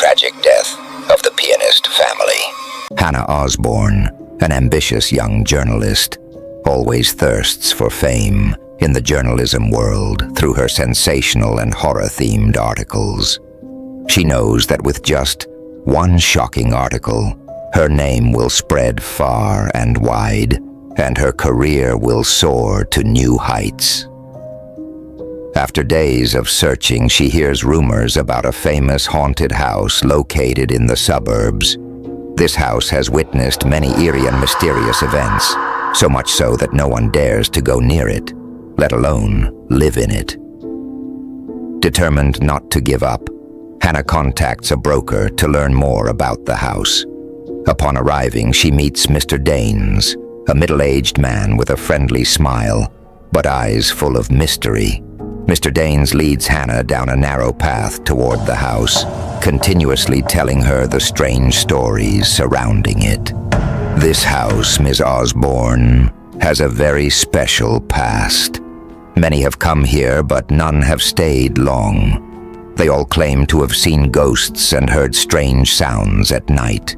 tragic death of the Pianist family. Hannah Osborn, an ambitious young journalist, always thirsts for fame in the journalism world through her sensational and horror-themed articles. She knows that with just one shocking article, her name will spread far and wide, and her career will soar to new heights. After days of searching, she hears rumors about a famous haunted house located in the suburbs. This house has witnessed many eerie and mysterious events, so much so that no one dares to go near it, let alone live in it. Determined not to give up, Hannah contacts a broker to learn more about the house. Upon arriving, she meets Mr. Danes, a middle-aged man with a friendly smile, but eyes full of mystery. Mr. Danes leads Hannah down a narrow path toward the house, continuously telling her the strange stories surrounding it. This house, Ms. Osborn, has a very special past. Many have come here, but none have stayed long. They all claim to have seen ghosts and heard strange sounds at night.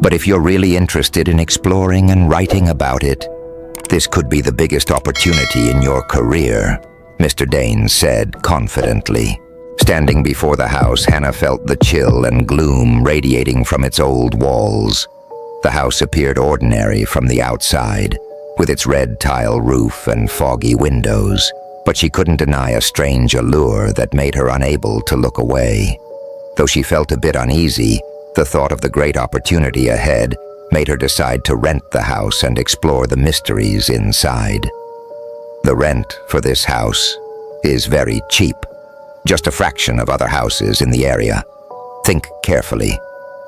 But if you're really interested in exploring and writing about it, this could be the biggest opportunity in your career, Mr. Danes said confidently. Standing before the house, Hannah felt the chill and gloom radiating from its old walls. The house appeared ordinary from the outside, with its red tile roof and foggy windows, but she couldn't deny a strange allure that made her unable to look away. Though she felt a bit uneasy, the thought of the great opportunity ahead made her decide to rent the house and explore the mysteries inside. The rent for this house is very cheap, just a fraction of other houses in the area. Think carefully.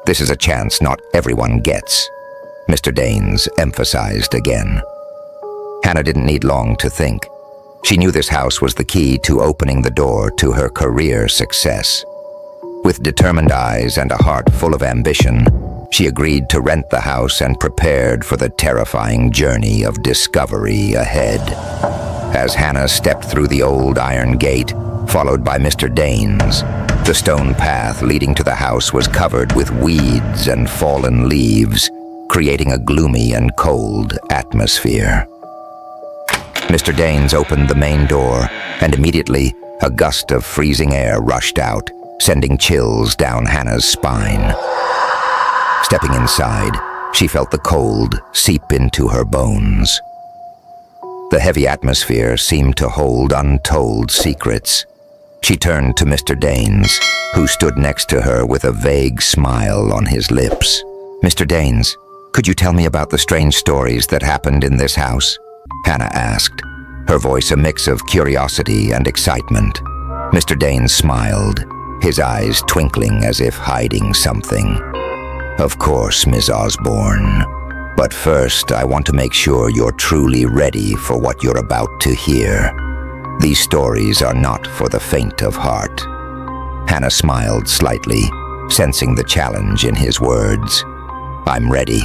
This is a chance not everyone gets, Mr. Danes emphasized again. Hannah didn't need long to think. She knew this house was the key to opening the door to her career success. With determined eyes and a heart full of ambition, she agreed to rent the house and prepared for the terrifying journey of discovery ahead. As Hannah stepped through the old iron gate, followed by Mr. Danes, the stone path leading to the house was covered with weeds and fallen leaves, creating a gloomy and cold atmosphere. Mr. Danes opened the main door, and immediately a gust of freezing air rushed out, sending chills down Hannah's spine. Stepping inside, she felt the cold seep into her bones. The heavy atmosphere seemed to hold untold secrets. She turned to Mr. Danes, who stood next to her with a vague smile on his lips. "Mr. Danes, could you tell me about the strange stories that happened in this house?" Hannah asked, her voice a mix of curiosity and excitement. Mr. Danes smiled, his eyes twinkling as if hiding something. "Of course, Ms. Osborn. But first, I want to make sure you're truly ready for what you're about to hear. These stories are not for the faint of heart." Hannah smiled slightly, sensing the challenge in his words. "I'm ready.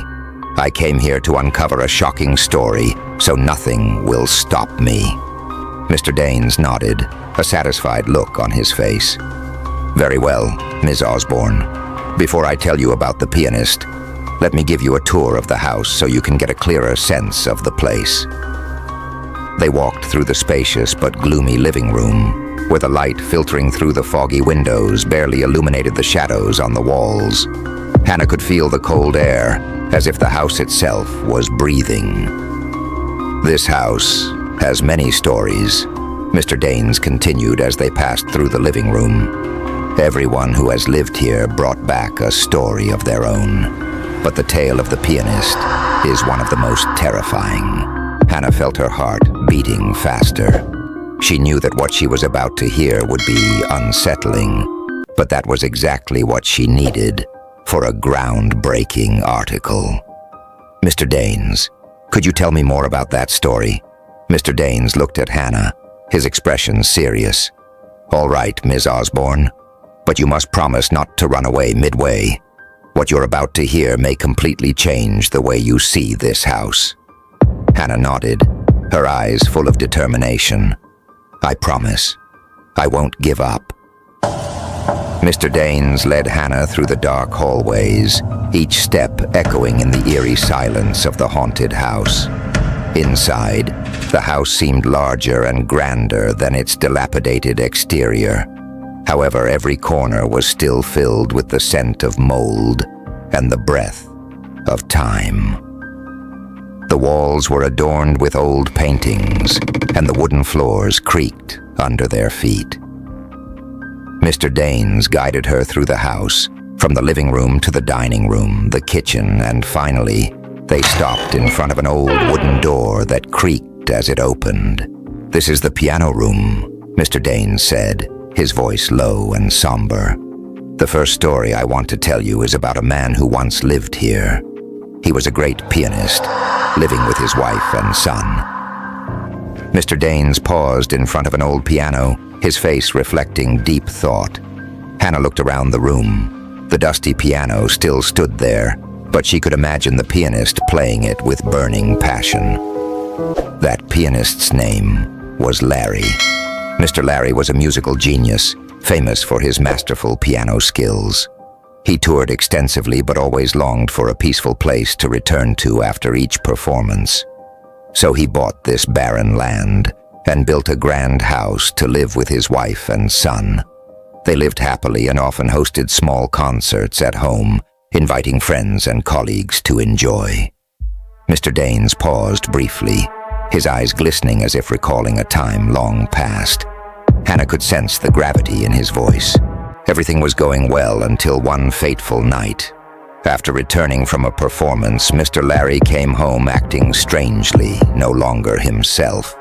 I came here to uncover a shocking story, so nothing will stop me." Mr. Danes nodded, a satisfied look on his face. "Very well, Ms. Osborn. Before I tell you about the Pianist, let me give you a tour of the house so you can get a clearer sense of the place." They walked through the spacious but gloomy living room, where the light filtering through the foggy windows barely illuminated the shadows on the walls. Hannah could feel the cold air, as if the house itself was breathing. "This house has many stories," Mr. Danes continued as they passed through the living room. "Everyone who has lived here brought back a story of their own, but the tale of the Pianist is one of the most terrifying." Hannah felt her heart beating faster. She knew that what she was about to hear would be unsettling, but that was exactly what she needed for a groundbreaking article. "Mr. Danes, could you tell me more about that story?" Mr. Danes looked at Hannah, his expression serious. "All right, Ms. Osborn, but you must promise not to run away midway. What you're about to hear may completely change the way you see this house." Hannah nodded, her eyes full of determination. "I promise. I won't give up." Mr. Danes led Hannah through the dark hallways, each step echoing in the eerie silence of the haunted house. Inside, the house seemed larger and grander than its dilapidated exterior. However, every corner was still filled with the scent of mold and the breath of time. The walls were adorned with old paintings, and the wooden floors creaked under their feet. Mr. Danes guided her through the house, from the living room to the dining room, the kitchen, and finally, they stopped in front of an old wooden door that creaked as it opened. "This is the piano room," Mr. Danes said, his voice low and somber. "The first story I want to tell you is about a man who once lived here. He was a great pianist, living with his wife and son." Mr. Danes paused in front of an old piano, his face reflecting deep thought. Hannah looked around the room. The dusty piano still stood there, but she could imagine the pianist playing it with burning passion. That pianist's name was Larry. Mr. Larry was a musical genius, famous for his masterful piano skills. He toured extensively but always longed for a peaceful place to return to after each performance. So he bought this barren land and built a grand house to live with his wife and son. They lived happily and often hosted small concerts at home, inviting friends and colleagues to enjoy. Mr. Danes paused briefly, his eyes glistening as if recalling a time long past. Hannah could sense the gravity in his voice. Everything was going well until one fateful night. After returning from a performance, Mr. Larry came home acting strangely, no longer himself.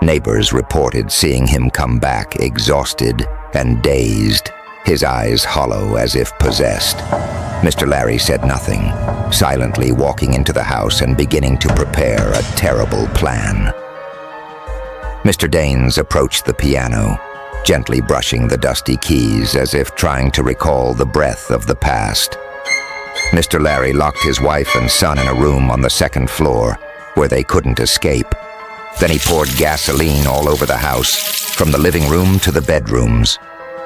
Neighbors reported seeing him come back exhausted and dazed, his eyes hollow as if possessed. Mr. Larry said nothing, silently walking into the house and beginning to prepare a terrible plan. Mr. Danes approached the piano, gently brushing the dusty keys as if trying to recall the breath of the past. Mr. Larry locked his wife and son in a room on the second floor where they couldn't escape. Then he poured gasoline all over the house, from the living room to the bedrooms.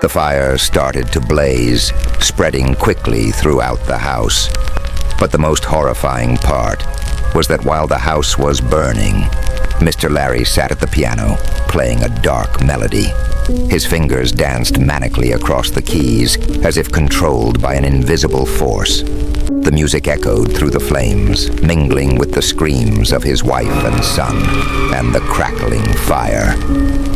The fire started to blaze, spreading quickly throughout the house. But the most horrifying part was that while the house was burning, Mr. Larry sat at the piano, playing a dark melody. His fingers danced manically across the keys, as if controlled by an invisible force. The music echoed through the flames, mingling with the screams of his wife and son, and the crackling fire.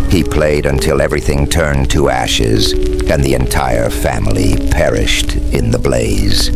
He played until everything turned to ashes, and the entire family perished in the blaze.